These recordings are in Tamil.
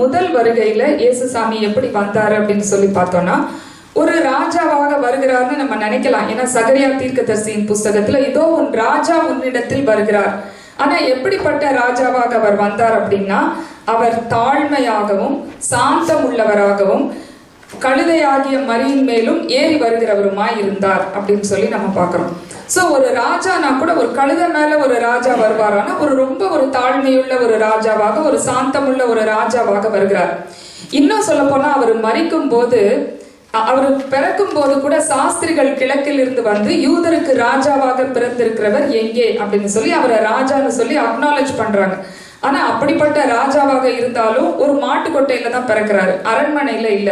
முதல் வருகையில இயேசுசாமி எப்படி வந்தாரு அப்படின்னு சொல்லி பார்த்தோம்னா, ஒரு ராஜாவாக வருகிறார்னு நம்ம நினைக்கலாம். ஏன்னா சகரியா தீர்க்கதரிசியின் புஸ்தகத்துல இதோ உன் ராஜா உன்னிடத்தில் வருகிறார். ஆனா எப்படிப்பட்ட ராஜாவாக அவர் வந்தார் அப்படின்னா, அவர் தாழ்மையாகவும் சாந்தம் உள்ளவராகவும் கழுதையாகிய மரியின் மேலும் ஏறி வருகிறவருமாய் இருந்தார் அப்படின்னு சொல்லி நம்ம பார்க்கிறோம். சோ ஒரு ராஜானா கூட ஒரு கழுதை மேல ஒரு ராஜா வருவாரானா ரொம்ப ஒரு தாழ்மையுள்ள ஒரு ராஜாவாக, ஒரு சாந்தமுள்ள ஒரு ராஜாவாக வருகிறார். இன்னும் சொல்ல போனா அவர் மரிக்கும் போது, அவர் பிறக்கும் போது கூட சாஸ்திரிகள் கிழக்கில் இருந்து வந்து யூதருக்கு ராஜாவாக பிறந்திருக்கிறவர் எங்கே அப்படின்னு சொல்லி அவரை ராஜான்னு சொல்லி அக்னாலேஜ் பண்றாங்க. ஆனா அப்படிப்பட்ட ராஜாவாக இருந்தாலும் ஒரு மாட்டுக்கொட்டையில தான் பிறக்கிறாரு, அரண்மனையில இல்ல.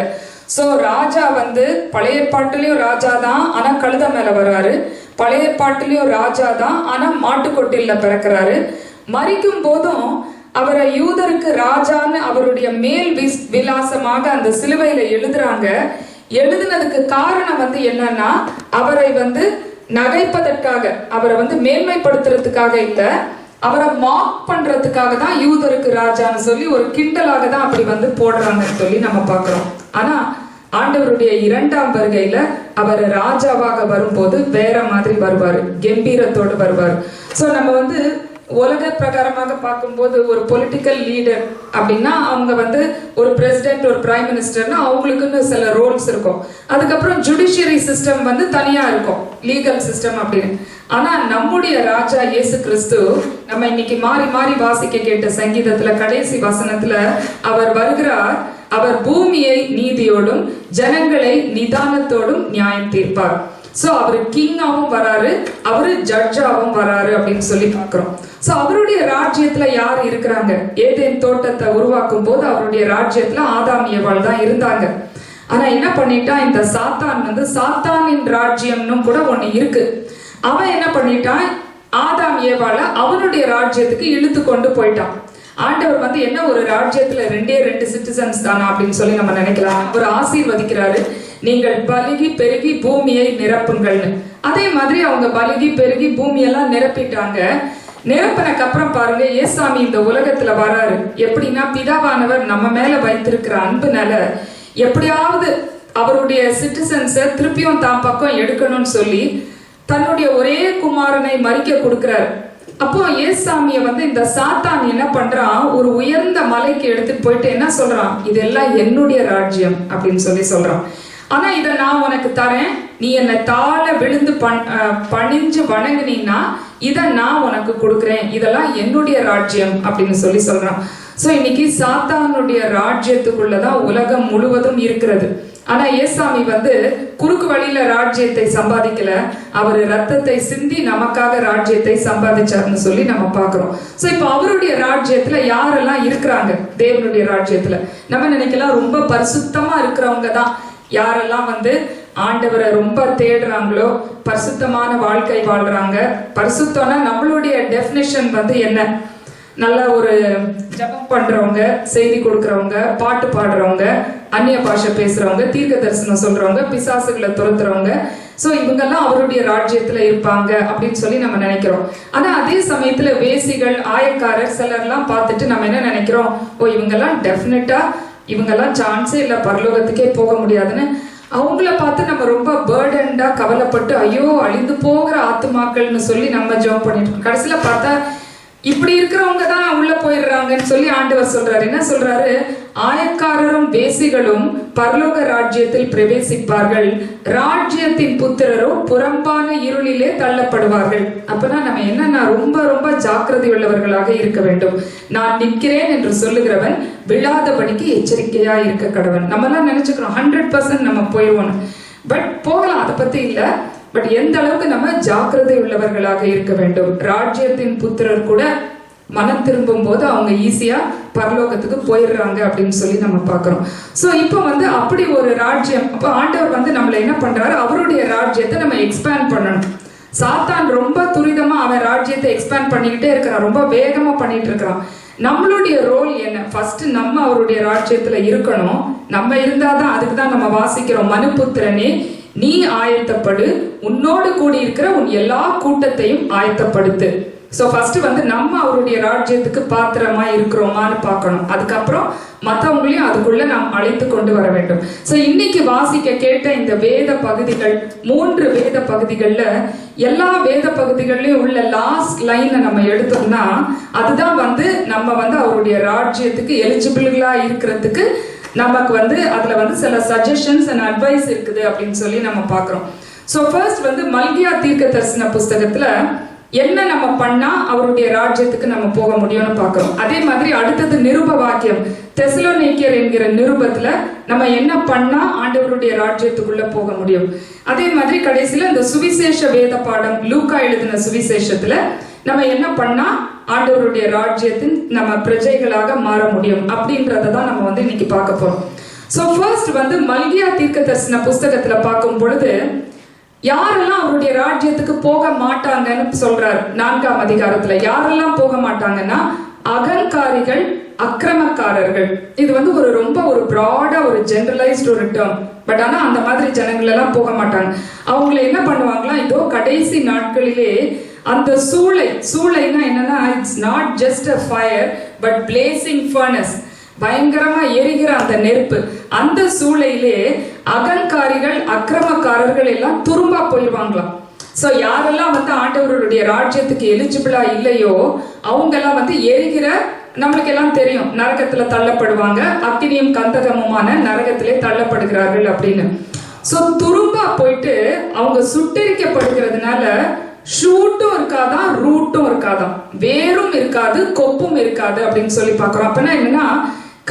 சோ ராஜா வந்து பழைய ஏற்பாட்டிலயும் ராஜா தான், ஆனா கழுதை மேல வராரு. பழைய ஏற்பாட்டிலயும் ராஜா தான், ஆனா மாட்டுக்கொட்டையில பிறக்கிறாரு. மரிக்கும் போதும் அவரை யூதருக்கு ராஜான்னு அவருடைய மேல் விலாசமாக அந்த சிலுவையில எழுதுறாங்க. எழுதுனதுக்கு காரணம் வந்து என்னன்னா, அவரை வந்து நகைப்பதற்காக, அவரை வந்து மேன்மைப்படுத்துறதுக்காக இல்ல, அவரை மார்க் பண்றதுக்காக தான் யூதருக்கு ராஜான்னு சொல்லி ஒரு கிண்டலாக தான் அப்படி வந்து போடுறாங்கன்னு சொல்லி நம்ம பாக்குறோம். ஆனா ஆண்டவருடைய இரண்டாம் வருகையில அவர் ராஜாவாக வரும்போது வேற மாதிரி வருவாரு, கம்பீரத்தோடு வருவார். சோ நம்ம வந்து உலக பிரகாரமாக பார்க்கும்போது ஒரு பொலிட்டிக்கல் லீடர் அப்படின்னா அவங்க வந்து ஒரு பிரசிடென்ட், ஒரு பிரைம் மினிஸ்டர்னா அவங்களுக்குன்னு சில ரோல்ஸ் இருக்கும். அதுக்கப்புறம் ஜுடிஷியரி சிஸ்டம் வந்து தனியா இருக்கும், லீகல் சிஸ்டம் அப்படின்னு. ஆனா நம்முடைய ராஜா இயேசு கிறிஸ்து, நம்ம இன்னைக்கு மாறி மாறி வாசிக்க கேட்ட சங்கீதத்துல கடைசி வசனத்துல அவர் வருகிறார். அவர் பூமியை நீதியோடும் ஜனங்களை நிதானத்தோடும் நியாயம் தீர்ப்பார். சோ அவரு கிங்காவும் வராரு, அவரு ஜட்ஜாவும் வராரு அப்படின்னு சொல்லி பாக்குறோம். சோ அவருடைய ராஜ்யத்துல யார் இருக்கிறாங்க? ஏதேன் தோட்டத்தை உருவாக்கும் போது அவருடைய ராஜ்யத்துல ஆதாம் ஏவாள் தான் இருந்தாங்க. ஆனா என்ன பண்ணிட்டான் இந்த சாத்தான் வந்து, சாத்தானின் ராஜ்யம்னு கூட ஒண்ணு இருக்கு. அவன் என்ன பண்ணிட்டான், ஆதாம் ஏவாள அவனுடைய ராஜ்யத்துக்கு இழுத்து கொண்டு போயிட்டான். ஆண்டவர் வந்து என்ன ஒரு ராஜ்யத்துல ரெண்டு சிட்டிசன்ஸ் தானா அப்படின்னு சொல்லி நம்ம நினைக்கலாம். அவர் ஆசீர்வதிக்கிறாரு, நீங்கள் பலுகி பெருகி பூமியை நிரப்புங்கள்னு. அதே மாதிரி அவங்க பலுகி பெருகி பூமியெல்லாம் நிரப்பிட்டாங்க. நிரப்பினக்கு அப்புறம் பாருங்க, ஏசாமி இந்த உலகத்துல வராரு. எப்படின்னா, பிதாவானவர் நம்ம மேல வைத்திருக்கிற அன்புனால எப்படியாவது அவருடைய சிட்டிசன்ஸ திருப்பியும் தான் பக்கம் எடுக்கணும்னு சொல்லி தன்னுடைய ஒரே குமாரனை மரிக்க கொடுக்கிறாரு. அப்போ ஏசாமிய வந்து இந்த சாத்தான் என்ன பண்றான், ஒரு உயர்ந்த மலைக்கு எடுத்துட்டு போயிட்டு என்ன சொல்றான், இதெல்லாம் என்னுடைய ராஜ்யம் அப்படின்னு சொல்லி சொல்றான். ஆனா இத நான் உனக்கு தரேன், நீ என்னை தாழ விழுந்து பணிஞ்சு வணங்குனீன்னா இத நான் உனக்கு கொடுக்குறேன், இதெல்லாம் என்னுடைய ராஜ்யம் அப்படின்னு சொல்லி சொல்றான். சோ இன்னைக்கு சாத்தானுடைய ராஜ்யத்துக்குள்ளதான் உலகம் முழுவதும் இருக்கிறது. ஆனா ஏசாமி வந்து குறுக்கு வழியில ராஜ்யத்தை சம்பாதிக்கல, அவர் ரத்தத்தை சிந்தி நமக்காக ராஜ்யத்தை சம்பாதிச்சாருன்னு சொல்லி நம்ம பாக்குறோம். சோ இப்ப அவருடைய ராஜ்யத்துல யாரெல்லாம் இருக்கிறாங்க? தேவனுடைய ராஜ்யத்துல நம்ம நினைக்கலாம் ரொம்ப பரிசுத்தமா இருக்கிறவங்க தான் யாரெல்லாம் வந்து ஆண்டவரை ரொம்ப தேடுறாங்களோ, பரிசுத்தமான வாழ்க்கை வாழ்றாங்க. பரிசுத்தம்னா நம்மளுடைய டெஃபினிஷன் வந்து என்ன? நல்ல ஒரு ஜபம் பண்றவங்க, செய்தி கொடுக்கறவங்க, பாட்டு பாடுறவங்க, அந்நிய பாஷை பேசுறவங்க, தீர்க்க தரிசனம் சொல்றவங்க, பிசாசுகளை துரத்துறவங்க. சோ இவங்கெல்லாம் அவருடைய ராஜ்யத்துல இருப்பாங்க அப்படின்னு சொல்லி நம்ம நினைக்கிறோம். ஆனா அதே சமயத்துல வேசிகள், ஆயக்காரர் சிலர்லாம் பார்த்துட்டு நம்ம என்ன நினைக்கிறோம், ஓ இவங்கெல்லாம் டெஃபினட்டா, இவங்கெல்லாம் சான்ஸே இல்ல பரலோகத்துக்கே போக முடியாதுன்னு அவங்கள பார்த்து நம்ம ரொம்ப பேர்டன்டா கவலைப்பட்டு ஐயோ அழிந்து போகிற ஆத்துமாக்கள்னு சொல்லி நம்ம ஜெபம் பண்ணிட்டு இருக்கோம். கடைசியில பார்த்தா இப்படி இருக்கிறவங்க தான் உள்ள போயிடுறாங்கன்னு சொல்லி ஆண்டவர் சொல்றாரு. என்ன சொல்றாரு, ஆயக்காரரும் வேசிகளும் பரலோக ராஜ்யத்தில் பிரவேசிப்பார்கள், ராஜ்யத்தின் புத்திரரோ புறம்பான இருளிலே தள்ளப்படுவார்கள். அப்பனா நம்ம என்னன்னா ரொம்ப ரொம்ப ஜாக்கிரதை உள்ளவர்களாக இருக்க வேண்டும். நான் நிற்கிறேன் என்று சொல்லுகிறவன் விழாதபடிக்கு எச்சரிக்கையா இருக்க கடவன். நம்ம எல்லாம் நினைச்சுக்கிறோம் 100% நம்ம போயிடுவோம். பட் போகலாம், அதை பத்தி இல்ல. பட் எந்த அளவுக்கு நம்ம ஜாக்கிரதை உள்ளவர்களாக இருக்க வேண்டும். ராஜ்யத்தின் புத்திரர் கூட மனம் திரும்பும் போது அவங்க ஈஸியா பரலோகத்துக்கு போயிடுறாங்க அப்படின்னு சொல்லி நம்ம பாக்குறோம். சோ இப்ப வந்து அப்படி ஒரு ராஜ்யம், அப்ப ஆண்டவர் வந்து நம்மள என்ன பண்றாரு, அவருடைய ராஜ்யத்தை நம்ம எக்ஸ்பேண்ட் பண்ணணும். சாத்தான் ரொம்ப துரிதமா அவன் ராஜ்யத்தை எக்ஸ்பேண்ட் பண்ணிக்கிட்டே இருக்கிறான், ரொம்ப வேகமா பண்ணிட்டு இருக்கிறான். நம்மளுடைய ரோல் என்ன? ஃபர்ஸ்ட் நம்ம அவருடைய ராஜ்யத்துல இருக்கணும். நம்ம இருந்தாதான், அதுக்கு தான் நம்ம வாசிக்கிறோம், மனுபுத்திரனே நீ ஆயத்தப்படு, உன்னோடு கூடி இருக்கிற உன் எல்லா கூட்டத்தையும் ஆயத்தப்படுத்து. சோ ஃபர்ஸ்ட் வந்து நம்ம அவருடைய ராஜ்யத்துக்கு பாத்திரமா இருக்கிறோமான்னு பார்க்கணும். அதுக்கப்புறம் மற்றவங்களையும் அதுக்குள்ள நாம் அழைத்து கொண்டு வர வேண்டும். சோ இன்னைக்கு வாசிக்க கேட்ட இந்த வேத பகுதிகள், 3 வேத பகுதிகள்ல எல்லா வேத பகுதிகள்லயும் உள்ள லாஸ்ட் லைனை நம்ம எடுத்தோம்னா அதுதான் வந்து நம்ம வந்து அவருடைய ராஜ்யத்துக்கு எலிஜிபிளா இருக்கிறதுக்கு நமக்கு வந்து அதுல வந்து சில சஜஷன்ஸ் அண்ட் அட்வைஸ் இருக்குது அப்படின்னு சொல்லி நம்ம பார்க்கிறோம். சோ ஃபர்ஸ்ட் வந்து மல்கியா தீர்க்க தரிசன புஸ்தகத்துல என்ன நம்ம பண்ணா அவருடைய ராஜ்யத்துக்கு நம்ம போக முடியும்னு பார்க்கிறோம். அதே மாதிரி அடுத்தது நிருப வாக்கியம் தெசலோனிக்கேயர் என்கிற நிருபத்துல நம்ம என்ன பண்ணா ஆண்டவருடைய ராஜ்யத்துக்குள்ள போக முடியும். அதே மாதிரி கடைசியில இந்த சுவிசேஷ வேத பாடம் லூக்கா எழுதின சுவிசேஷத்துல நம்ம என்ன பண்ணா ஆண்டவருடைய ராஜ்யத்தின் நம்ம பிரஜைகளாக மாற முடியும் அப்படின்றத தான் நம்ம வந்து இன்னைக்கு பார்க்க போறோம். சோ ஃபர்ஸ்ட் வந்து மல்கியா தீர்க்க தரிசன புஸ்தகத்துல பார்க்கும் பொழுது யாரெல்லாம் அவருடைய ராஜ்யத்துக்கு போக மாட்டாங்கன்னு சொல்றாரு. 4ஆம் அதிகாரத்துல யாரெல்லாம் போக மாட்டாங்கன்னா அகங்காரிகள், அக்கிரமக்காரர்கள். இது வந்து ஒரு ரொம்ப ஒரு பிராடா ஒரு ஜெனரலைஸ்ட் ஒரு டேர்ம். பட் ஆனா அந்த மாதிரி ஜனங்கள் எல்லாம் போக மாட்டாங்க. அவங்கள என்ன பண்ணுவாங்களா, இதோ கடைசி நாட்களிலே அந்த சூளைனா என்னன்னா it's not just a fire but placing furnace, பயங்கரமா எரிகிற அந்த நெருப்பு. அந்த சூளையிலே அகங்காரிகள், அக்கிரமக்காரர்கள் எல்லாம் துரும்பா போயிடுவாங்களாம். சோ யாரெல்லாம் வந்து ஆண்டவருடைய ராஜ்யத்துக்கு எலிஜிபிளா இல்லையோ அவங்க எல்லாம் வந்து எரிகிற, நம்மளுக்கு எல்லாம் தெரியும் நரகத்துல தள்ளப்படுவாங்க, அக்கினியும் கந்தகமுமான நரகத்திலே தள்ளப்படுகிறார்கள் அப்படின்னு. சோ துரும்பா போயிட்டு அவங்க சுட்டெரிக்கப்படுகிறதுனால ஷூட்டும் இருக்காதான், ரூட்டும் இருக்காதான், வேரும் இருக்காது, கொப்பும் இருக்காது அப்படின்னு சொல்லி பாக்குறோம். அப்பனா என்னன்னா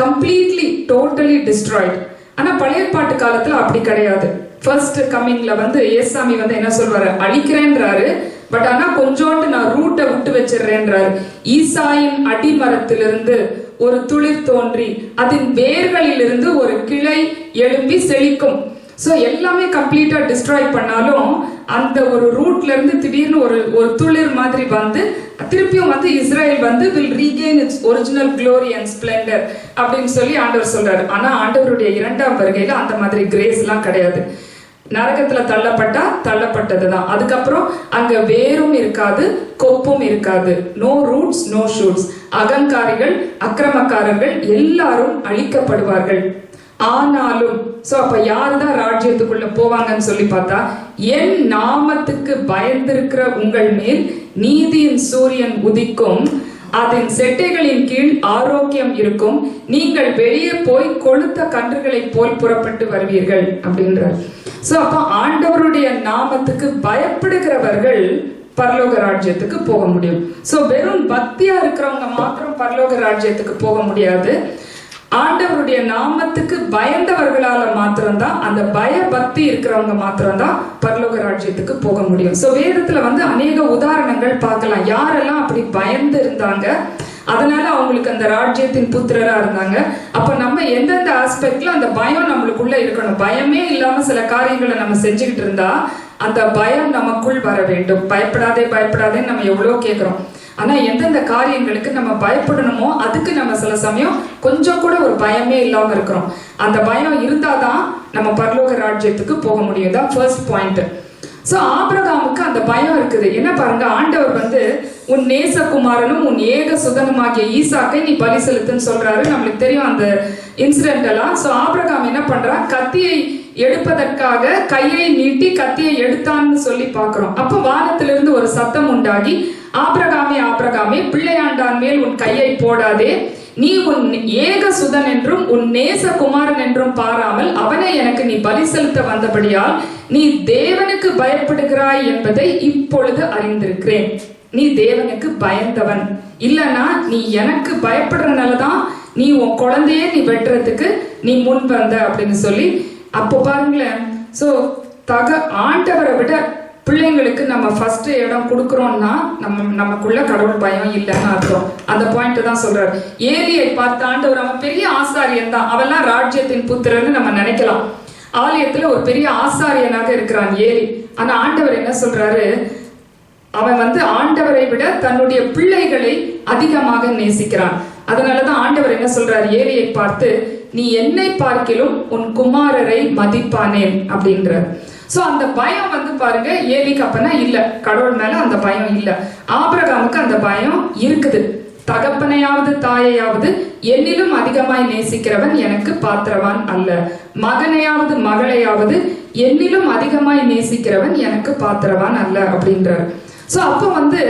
கம்ப்ளீட்லி டோட்டலி டிஸ்ட்ராய்ட். ஆனா பழைய பாட்டு காலத்துல அப்படி கிடையாது. ஃபர்ஸ்ட் கம்மிங்ல வந்து ஏசாமி வந்து என்ன சொல்வாரு, அழிக்கிறேன்றாரு, பட் ஆனா கொஞ்சோண்டு நான் ரூட்டை விட்டு வச்சிடுறேன்றாரு. ஈசாயின் அடிமரத்திலிருந்து ஒரு துளிர் தோன்றி அதன் வேர்களிலிருந்து ஒரு கிளை எழும்பி செழிக்கும். சோ எல்லாமே கம்ப்ளீட்டா டிஸ்ட்ராய் பண்ணாலும் அந்த ஒரு ரூட்ல இருந்து திடீர்னு ஒரு துளிர் மாதிரி வந்து திருப்பியும் வந்து இஸ்ரேல் வந்து will regain its original glory and splendor அப்படின்னு சொல்லி ஆண்டவர் சொல்றாரு. ஆனா ஆண்டவருடைய 2ஆம் வருகையில அந்த மாதிரி கிரேஸ் எல்லாம் கிடையாது. நரகத்துல தள்ளப்பட்டதுதான். அதுக்கப்புறம் அங்க வேரும் இருக்காது, கொப்பும் இருக்காது. No roots, no shoots. அகங்காரிகள், அக்கிரமக்காரர்கள் எல்லாரும் அழிக்கப்படுவார்கள். ஆனாலும் சோ அப்ப யாருதான் ராஜ்யத்துக்குள்ள போவாங்கன்னு சொல்லி பார்த்தா, என் நாமத்துக்கு பயந்திருக்கிற உங்கள் மேல் நீதியின் சூரியன் உதிக்கும், அதன் செட்டைகளின் கீழ் ஆரோக்கியம் இருக்கும், நீங்கள் வெளியே போய் கொழுத்த கன்றுகளை போல் புறப்பட்டு வருவீர்கள் அப்படின்றார். சோ அப்ப ஆண்டவருடைய நாமத்துக்கு பயப்படுகிறவர்கள் பரலோக ராஜ்யத்துக்கு போக முடியும். சோ வெறும் பக்தியா இருக்கிறவங்க மாத்திரம் பரலோக ராஜ்யத்துக்கு போக முடியாது. ஆண்டவருடைய நாமத்துக்கு பயந்தவர்களால மாத்திரம்தான், அந்த பய பக்தி இருக்கிறவங்க மாத்திரம்தான் பரலோக ராஜ்யத்துக்கு போக முடியும். சோ வேதத்துல வந்து அநேக உதாரணங்கள் பார்க்கலாம். யாரெல்லாம் அப்படி பயந்து இருந்தாங்க, அதனால அவங்களுக்கு அந்த ராஜ்யத்தின் புத்திரரா இருந்தாங்க. அப்ப நம்ம எந்தெந்த ஆஸ்பெக்ட்ல அந்த பயம் நம்மளுக்குள்ள இருக்கணும். பயமே இல்லாம சில காரியங்களை நம்ம செஞ்சுக்கிட்டு இருந்தா அந்த பயம் நமக்குள் வர வேண்டும். பயப்படாதே நம்ம எவ்வளவு கேட்கிறோம். ஆனா எந்தெந்த காரியங்களுக்கு நம்ம பயப்படணுமோ அதுக்கு நம்ம சில சமயம் கொஞ்சம் கூட ஒரு பயமே இல்லாம இருக்கிறோம். அந்த பயம் இருந்தாதான் நம்ம பரலோக ராஜ்யத்துக்கு போக முடியும். தான் ஃபர்ஸ்ட் பாயிண்ட். சோ ஆபிரகாமுக்கு அந்த பயம் இருக்குது. என்ன பாருங்க, ஆண்டவர் வந்து உன் நேசகுமாரனும் உன் ஏக சுதனுமாகிய ஈசாக்கை நீ பலி செலுத்துன்னு சொல்றாரு. நம்மளுக்கு தெரியும் அந்த இன்சிடென்ட் எல்லாம். சோ ஆபிரகாம் என்ன பண்றா, கத்தியை எடுப்பதற்காக கையை நீட்டி கத்தியை எடுத்தான்னு சொல்லி பாக்குறோம். அப்ப வானத்திலிருந்து ஒரு சத்தம் உண்டாகி, ஆபிரகாமே பிள்ளையாண்டான் மேல் உன் கையை போடாதே, நீ உன் ஏக சுதன் என்றும் உன் நேச குமாரன் என்றும் பாராமல் அவனை எனக்கு நீ பலி செலுத்த வந்தபடியால் நீ தேவனுக்கு பயப்படுகிறாய் என்பதை இப்பொழுது அறிந்திருக்கிறேன். நீ தேவனுக்கு பயந்தவன் இல்லனா, நீ எனக்கு பயப்படுறதுனாலதான் நீ உன் குழந்தையே நீ வெட்டுறதுக்கு நீ முன் வந்த அப்படின்னு சொல்லி. அப்போ பாருங்களேன், சோ ஆண்டவரை விட பிள்ளைங்களுக்கு நம்ம ஃபர்ஸ்ட் இடம் கொடுக்கறோம்னா நமக்குள்ள கடவுள் பயம் இல்லைன்னு அர்த்தம். அந்த பாயிண்ட் தான் சொல்றாரு. ஏலியை பார்த்த ஆண்டவர், அவன் பெரிய ஆசாரியன் தான், அவெல்லாம் ராஜ்யத்தின் புத்திரன்னு நம்ம நினைக்கலாம். ஆலயத்துல ஒரு பெரிய ஆசாரியனாக இருக்கிறான் ஏலி. ஆனா ஆண்டவர் என்ன சொல்றாரு, அவன் வந்து ஆண்டவரை விட தன்னுடைய பிள்ளைகளை அதிகமாக நேசிக்கிறான். அதனாலதான் ஆண்டவர் என்ன சொல்றாரு, ஏலியை பார்த்து, நீ என்னை பார்க்கிலும் உன் குமாரரை மதிப்பானேன் அப்படின்றார். சோ அந்த பயம் வந்து பாருங்க ஏலிக்கு அப்பனா இல்ல, கடவுள் மேல அந்த பயம் இல்ல. ஆபிரகாமுக்கு அந்த பயம் இருக்குது. தகப்பனையாவது தாயையாவது என்னிலும் அதிகமாய் நேசிக்கிறவன் எனக்கு பாத்திரவான் அல்ல, மகனையாவது மகளையாவது என்னிலும் அதிகமாய் நேசிக்கிறவன் எனக்கு பாத்திரவான் அல்ல அப்படின்றார். சோ அப்ப வந்து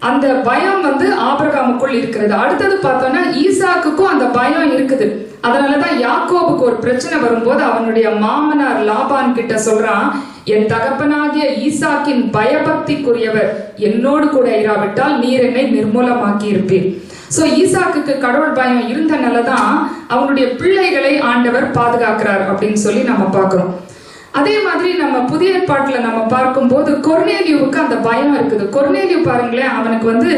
அந்த பயம் வந்து ஆபிரகாமுக்குள் இருக்கிறது. அடுத்தது பார்த்தோம்னா ஈசாக்குக்கும் அந்த பயம் இருக்குது. அதனாலதான் யாக்கோபுக்கு ஒரு பிரச்சனை வரும்போது அவனுடைய மாமனார் லாபான் கிட்ட சொல்றான், என் தகப்பனாகிய ஈசாக்கின் பயபக்திக்குரியவர் என்னோடு கூட இராவிட்டால் நீர் என்னை நிர்மூலமாக்கி இருப்பீர். சோ ஈசாக்குக்கு கடவுள் பயம் இருந்தனாலதான் அவனுடைய பிள்ளைகளை ஆண்டவர் பாதுகாக்கிறார் அப்படின்னு சொல்லி நம்ம பார்க்கிறோம். அதே மாதிரி நம்ம புதிய ஏற்பாட்டுல நம்ம பார்க்கும்போது கொர்நேலியுவுக்கு அந்த பயம் இருக்குது. கொர்நேலியு பாருங்களேன், அவனுக்கு வந்து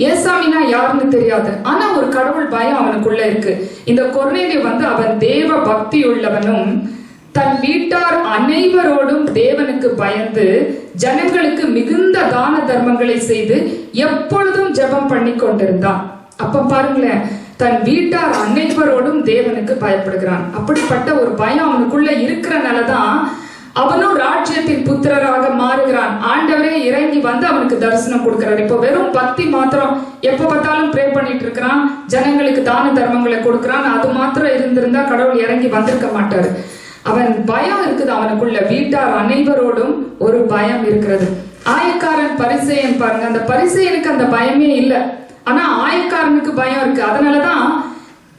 ஏசாமினா யாருன்னு தெரியாது, ஆனா ஒரு கடவுள் பயம் அவனுக்குள்ள இருக்கு. இந்த கொர்நேலியு வந்து அவன் தேவ பக்தி உள்ளவனும் தன் வீட்டார் அனைவரோடும் தேவனுக்கு பயந்து ஜனங்களுக்கு மிகுந்த தான தர்மங்களை செய்து எப்பொழுதும் ஜெபம் பண்ணி கொண்டிருந்தான். அப்ப பாருங்களேன், தன் வீட்டார் அனைவரோடும் தேவனுக்கு பயப்படுகிறான். அப்படிப்பட்ட ஒரு பயம் அவனுக்குள்ள இருக்கிறனாலதான் அவனும் ராஜ்யத்தின் புத்திரராக மாறுகிறான். ஆண்டவரே இறங்கி வந்து அவனுக்கு தரிசனம் கொடுக்கிறார். இப்போ வெறும் பக்தி மாத்திரம், எப்ப பார்த்தாலும் ப்ரே பண்ணிட்டு இருக்கிறான், ஜனங்களுக்கு தான தர்மங்களை கொடுக்கிறான், அது மாத்திரம் இருந்திருந்தா கடவுள் இறங்கி வந்திருக்க மாட்டாரு. அவன் பயம் இருக்குது அவனுக்குள்ள. வீட்டார் அனைவரோடும் ஒரு பயம் இருக்கிறது. ஆயக்காரன் பரிசேயன் பாருங்க, அந்த பரிசேயனுக்கு அந்த பயமே இல்லை, ஆனா ஆயக்காரனுக்கு பயம் இருக்கு. அதனாலதான்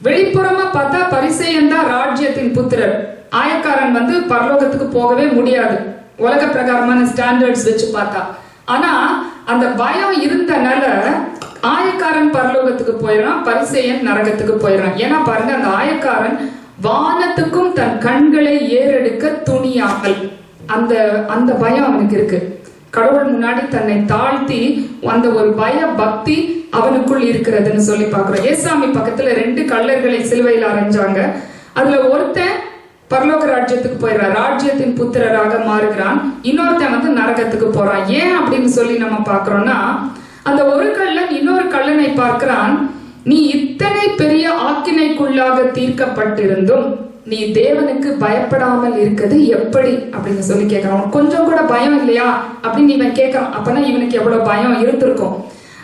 வெளிப்புறமா பார்த்தா பரிசேயன் தான் ராஜ்யத்தின் புத்திரர், ஆயக்காரன் வந்து பரலோகத்துக்கு போகவே முடியாது உலக பிரகாரமான ஸ்டாண்டர்ட்ஸ் வச்சு பார்த்தா. ஆனா அந்த பயம் இருந்தனால ஆயக்காரன் பரலோகத்துக்கு போயிடறான், பரிசேயன் நரகத்துக்கு போயிடறான். ஏன்னா பாருங்க, அந்த ஆயக்காரன் வானத்துக்கும் தன் கண்களை ஏறெடுக்க துணியாமல் அந்த அந்த பயம் அவனுக்கு இருக்கு. கடவுள் முன்னாடி தன்னை தாழ்த்தி அந்த ஒரு பய பக்தி அவனுக்குள் இருக்கிறதுன்னு சொல்லி பாக்குறோம். ஏசாமி பக்கத்துல 2 கள்ளர்களை சிலுவையில் அரைஞ்சாங்க. அதுல ஒருத்தன் பரலோக ராஜ்யத்துக்கு போயிடுறான், ராஜ்யத்தின் புத்திரராக மாறுகிறான். இன்னொருத்தன் வந்து நரகத்துக்கு போறான். ஏன் அப்படின்னு சொல்லி நம்ம பாக்குறோம்னா, அந்த ஒரு கள்ளன் இன்னொரு கள்ளனை பார்க்கிறான், நீ இத்தனை பெரிய ஆக்கினைக்குள்ளாக தீர்க்கப்பட்டிருந்தும் நீ தேவனுக்கு பயப்படாமல் இருக்கிறது எப்படி அப்படின்னு சொல்லி கேட்கிறான். கொஞ்சம் கூட பயம் இல்லையா அப்படின்னு இவன் கேட்கறான். அப்பனா இவனுக்கு எவ்வளவு பயம் இருந்திருக்கும்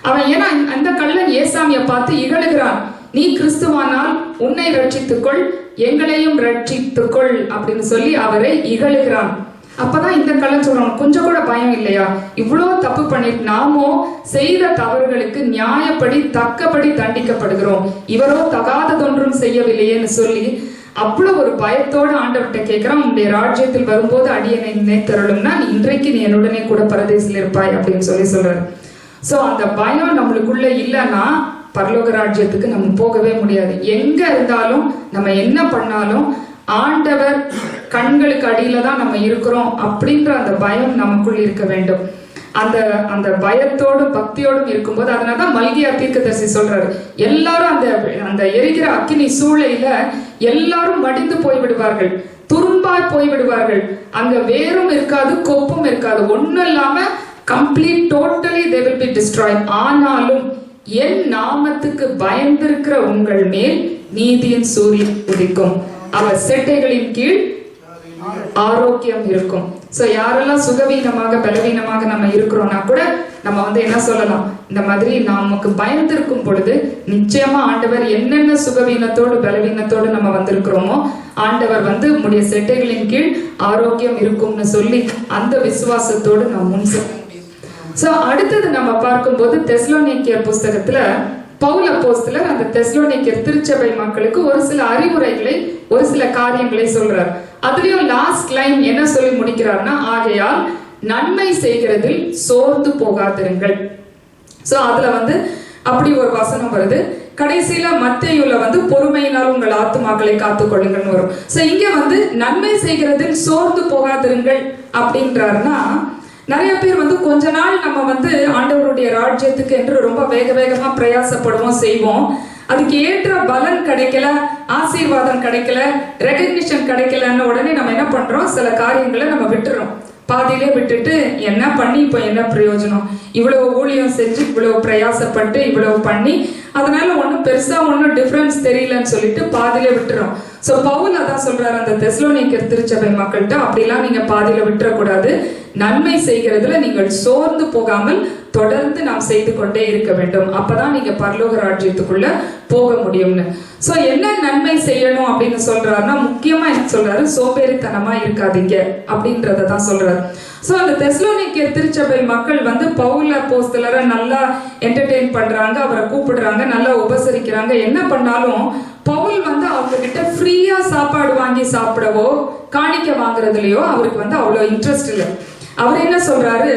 அவன். ஏன்னா அந்த கள்ளன் ஏசாமியை பார்த்து இகழுகிறான், நீ கிறிஸ்துவானால் உன்னை ரட்சித்துக்கொள், எங்களையும் ரட்சித்துக்கொள் அப்படின்னு சொல்லி அவரை இகழுகிறான். அப்பதான் இந்த கள்ளன் சொல்றான், கொஞ்சம் கூட பயம் இல்லையா, இவ்வளவு தப்பு பண்ணிட்டு நாமோ செய்த தவறுகளுக்கு நியாயப்படி தக்கபடி தண்டிக்கப்படுகிறோம், இவரோ தகாததொன்றும் செய்யவில்லையேன்னு சொல்லி அவ்வளவு ஒரு பயத்தோட ஆண்டவர்கிட்ட கேட்கிறான், உன்னுடைய ராஜ்யத்தில் வரும்போது அடியனை நினைத்தருளும்னா இன்றைக்கு நீ என்னுடனே கூட பரதேசில் இருப்பாய் அப்படின்னு சொல்லி சொல்றாரு. சோ அந்த பயம் நம்மளுக்குள்ள இல்லைன்னா பரலோக ராஜ்யத்துக்கு நம்ம போகவே முடியாது. எங்க இருந்தாலும் நம்ம என்ன பண்ணாலும் ஆண்டவர் கண்களுக்கு அடியில தான் நம்ம இருக்கிறோம் அப்படின்ற அந்த பயம் நமக்குள் இருக்க வேண்டும். அந்த அந்த பயத்தோடும் பக்தியோடும் இருக்கும்போது, அதனாலதான் மல்கியா தீர்க்கதரிசி சொல்றாரு, எல்லாரும் அந்த அந்த எரிகிற அக்கினி சூளையில எல்லாரும் மடிந்து போய்விடுவார்கள், துரும்பாய் போய்விடுவார்கள், அங்க வேரும் இருக்காது கொப்பும் இருக்காது, ஒன்னும் இல்லாம complete totally they will be destroyed. ஆனாலும் என் நாமத்துக்கு பயந்திருக்கிற உங்கள் மேல் நீதியின் சூரியன் உதிக்கும், அவர் செட்டைகளின் கீழ் ஆரோக்கியம் இருக்கும். சோ யாரெல்லாம் சுகவீனமாக பலவீனமாக நம்ம இருக்கிறோம்னா கூட நம்ம வந்து என்ன சொல்லலாம், இந்த மாதிரி நமக்கு பயந்திருக்கும் பொழுது நிச்சயமா ஆண்டவர் என்னென்ன சுகவீனத்தோடு பலவீனத்தோடு நம்ம வந்திருக்கிறோமோ ஆண்டவர் வந்து உடைய செட்டைகளின் கீழ் ஆரோக்கியம் இருக்கும்னு சொல்லி அந்த விசுவாசத்தோடு நாம் முன் செல்ல முடியும். சோ அடுத்தது நம்ம பார்க்கும்போது தெசலோனிக்கேயர் புஸ்தகத்துல பவுல் அப்போஸ்தலர் அந்த தெசலோனிக்கேயர் திருச்சபை மக்களுக்கு ஒரு சில அறிவுரைகளை, ஒரு சில காரியங்களை சொல்றார். அதுலயும் லாஸ்ட் லைன் என்ன சொல்லி முடிக்கிறார்னா, ஆகையால் நன்மை செய்கிறதில் சோர்ந்து போகாதிருங்கள். சோ அதுல வந்து அப்படி ஒரு வசனம் வருது. கடைசியில மத்தேயுல வந்து பொறுமையினால் உங்கள் ஆத்துமாக்களை காத்துக்கொள்ளுங்கன்னு வரும். சோ இங்க வந்து நன்மை செய்கிறதில் சோர்ந்து போகாதிருங்கள் அப்படின்றாருன்னா, நிறைய பேர் வந்து கொஞ்ச நாள் நம்ம வந்து ஆண்டவருடைய ராஜ்யத்துக்கு என்று ரொம்ப வேக வேகமா பிரயாசப்படுவோம், செய்வோம், அதுக்கு ஏற்ற பலன் கிடைக்கல, ஆசீர்வாதம் கிடைக்கல, ரெகக்னிஷன் கிடைக்கலன்னு உடனே நம்ம என்ன பண்றோம், சில காரியங்களை நம்ம விட்டுறோம். பாதியிலே விட்டுட்டு என்ன பண்ணி இப்போ என்ன பிரயோஜனம், இவ்வளவு ஊழியம் செஞ்சு இவ்வளவு பிரயாசப்பட்டு இவ்வளவு பண்ணி அதனால ஒன்றும் பெருசா ஒன்றும் டிஃபரன்ஸ் தெரியலன்னு சொல்லிட்டு பாதியில விட்டுறோம். சோ பவுல் அதான் சொல்றாரு அந்த தெசலோனிக்கர் திருச்சபை மக்கள்கிட்ட, அப்படிலாம் நீங்க பாதியில விட்டுறக்கூடாது. நன்மை செய்கிறதுல நீங்கள் சோர்ந்து போகாமல் தொடர்ந்து நாம் செய்து கொண்டே இருக்க வேண்டும். அப்பதான் நீங்க பரலோக ராஜ்யத்துக்குள்ள போக முடியும்னு. சோ என்ன நன்மை செய்யணும் அப்படின்னு சொல்றாருன்னா, முக்கியமா என்ன சொல்றாரு, சோம்பேறித்தனமா இருக்காதீங்க அப்படின்றத தான் சொல்றாரு. சோ அந்த தெசலோனிக்கர் திருச்சபை மக்கள் வந்து பவுல் அப்போஸ்தலரை நல்லா என்டர்டெயின் பண்றாங்க, அவரை கூப்பிடுறாங்க, நல்லா உபசரிக்கிறாங்க. என்ன பண்ணாலும் பவுல் வந்து அவங்க கிட்ட ஃப்ரீயா சாப்பாடு வாங்கி சாப்பிடவோ காணிக்க வாங்குறதுலயோ அவருக்கு வந்து அவ்வளவு இன்ட்ரெஸ்ட் இல்லை. அவர் என்ன சொல்றாரு,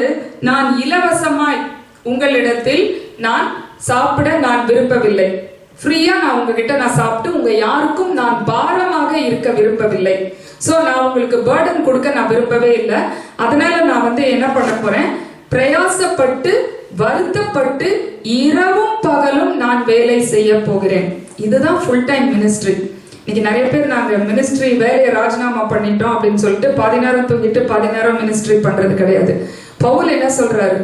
நான் இலவசமாய் உங்களிடத்தில் நான் சாப்பிட நான் விரும்பவில்லை, ஃப்ரீயா நான் உங்ககிட்ட நான் சாப்பிட்டு உங்க யாருக்கும் நான் பாரமாக இருக்க விரும்பவில்லை. சோ நான் உங்களுக்கு பேர்டன் கொடுக்க நான் விரும்பவே இல்லை. அதனால நான் வந்து என்ன பண்ண போறேன், பிரயாசப்பட்டு வருத்தப்பட்டு இரவும் பகலும் நான் வேலை செய்ய போகிறேன். இதுதான் ஃபுல் டைம் மினிஸ்ட்ரி. இன்னைக்கு நிறைய பேர் நாங்க மினிஸ்ட்ரி வேலையை ராஜினாமா பண்ணிட்டோம் அப்படின்னு சொல்லிட்டு 10 நேரம் தூங்கிட்டு 10 நேரம் மினிஸ்ட்ரி பண்றது கிடையாது. பவுல் என்ன சொல்றாரு,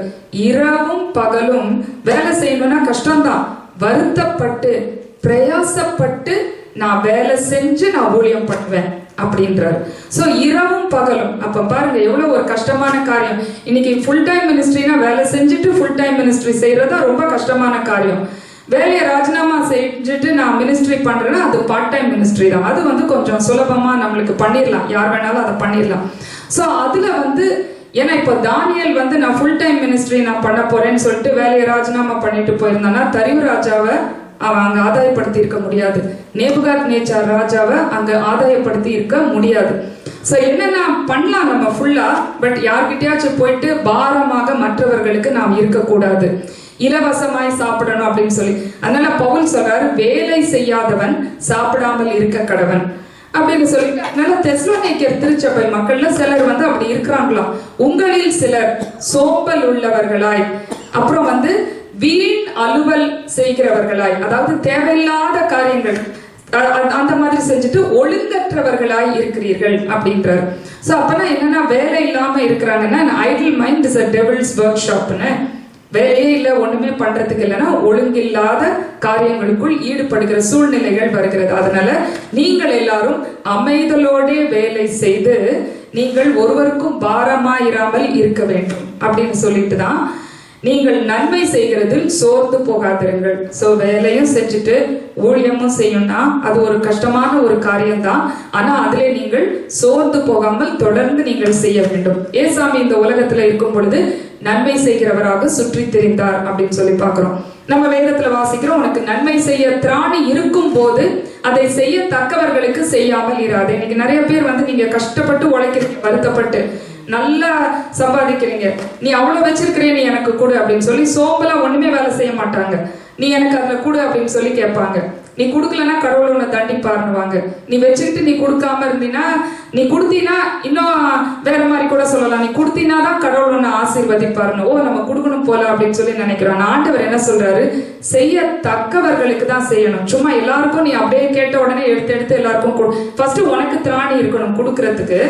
இரவும் பகலும் வேலை செய்யணும்னா கஷ்டம்தான், வருத்தப்பட்டு பிரயாசப்பட்டு நான் வேலை செஞ்சு நான் ஊழியம் பண்ணுவேன் அப்படின்றாரு. சோ இரவும் பகலும், அப்ப பாருங்க எவ்வளவு ஒரு கஷ்டமான காரியம். இன்னைக்கு ஃபுல் டைம் மினிஸ்ட்ரினா வேலை செஞ்சுட்டு ஃபுல் டைம் மினிஸ்ட்ரி செய்யறதா ரொம்ப கஷ்டமான காரியம். வேலையை ராஜினாமா செஞ்சுட்டு நான் மினிஸ்ட்ரி பண்றேன்னா அது பார்ட் டைம் மினிஸ்ட்ரி தான். அது வந்து கொஞ்சம் சுலபமா நம்மளுக்கு பண்ணிடலாம், யார் வேணாலும் அதை பண்ணிடலாம். சோ அதுல வந்து ஏன்னா இப்போ தானியல் வந்து நான் ஃபுல் டைம் மினிஸ்ட்ரி நான் பண்ண போறேன்னு சொல்லிட்டு வேலையை ராஜினாமா பண்ணிட்டு போயிருந்தானா தரிவு ராஜாவை அவன் அங்க ஆதாயப்படுத்தி இருக்க முடியாது, நேபுகாத் நேச்சார் ராஜாவை அங்க ஆதாயப்படுத்தி இருக்க முடியாது. சோ என்னென்ன பண்ணலாம் நம்ம ஃபுல்லா, பட் யார்கிட்டயாச்சும் போயிட்டு பாரமாக மற்றவர்களுக்கு நாம் இருக்கக்கூடாது, இலவசமாய் சாப்பிடணும் அப்படின்னு சொல்லி. அதனால பவுல் சொல்றாரு, வேலை செய்யாதவன் சாப்பிடாமல் இருக்க கடவன் அப்படின்னு சொல்லிட்டு. அதனால தெசலோனிக்கர் திருச்சபை மக்கள்ல சிலர் வந்து அப்படி இருக்கிறாங்களாம். உங்களில் சிலர் சோம்பல் உள்ளவர்களாய், அப்புறம் வந்து வீண் அலுவல் செய்கிறவர்களாய், அதாவது தேவையில்லாத காரியங்கள் அந்த மாதிரி செஞ்சுட்டு ஒழுங்கற்றவர்களாய் இருக்கிறீர்கள் அப்படின்றார். சோ அப்பனா என்னன்னா வேலை இல்லாம இருக்கிறாங்கன்னா, idle mind is a devil's workshopனு, வேலையே இல்ல ஒண்ணுமே பண்றதுக்கு இல்லைன்னா ஒழுங்கில்லாத காரியங்களுக்குள் ஈடுபடுகிற சூழ்நிலைகள் வருகிறது. அதனால நீங்கள் எல்லாரும் அமைதலோடே வேலை செய்து நீங்கள் ஒருவருக்கும் பாரமாயிராமல் இருக்க வேண்டும் அப்படின்னு சொல்லிட்டு தான் நீங்கள் நன்மை செய்கிறதில் சோர்ந்து போகாதிருங்கள். சோ வேலையும் செஞ்சுட்டு ஊழியமும் செய்யணும்னா அது ஒரு கஷ்டமான ஒரு காரியம்தான். ஆனா அதுல நீங்கள் சோர்ந்து போகாமல் தொடர்ந்து நீங்கள் செய்ய வேண்டும். ஏசாமி இந்த உலகத்துல இருக்கும் பொழுது நன்மை செய்கிறவராக சுற்றி திரிந்தார் அப்படின்னு சொல்லி பாக்குறோம். நம்ம வேதத்துல வாசிக்கிறோம், உனக்கு நன்மை செய்ய திராணி இருக்கும் போது அதை செய்ய தக்கவர்களுக்கு செய்யாமல் இராது. இன்னைக்கு நிறைய பேர் வந்து நீங்க கஷ்டப்பட்டு உழைக்கிறீங்க, வருத்தப்பட்டு நல்லா சம்பாதிக்கிறீங்க, நீ அவ்வளவு வச்சிருக்கிறேன் நீ எனக்கு கொடு அப்படின்னு சொல்லி சோம்பலா ஒண்ணுமே வேலை செய்ய மாட்டாங்க. நீ எனக்கு அதுல கொடு அப்படின்னு சொல்லி கேட்பாங்க. நீ கொடுக்கலன்னா கடவுள் உன்னை தண்டிப்பாருன்னுவாங்க. நீ வச்சுக்கிட்டு நீ கொடுக்காம இருந்தீன்னா, நீ கொடுத்தீனா இன்னும் வேற மாதிரி கூட சொல்லலாம், நீ கொடுத்தீனா தான் கடவுள் உன்னை ஆசீர்வதிப்பாருன்னு. ஓ நம்ம கொடுக்கணும் போல அப்படின்னு சொல்லி நினைக்கிறோம். ஆண்டவர் என்ன சொல்றாரு, செய்ய தக்கவர்களுக்கு தான் செய்யணும். சும்மா எல்லாருக்கும் நீ அப்படியே கேட்ட உடனே எடுத்து எடுத்து எல்லாருக்கும் ஃபர்ஸ்ட் உனக்கு திராணி இருக்கணும் கொடுக்கறதுக்கு,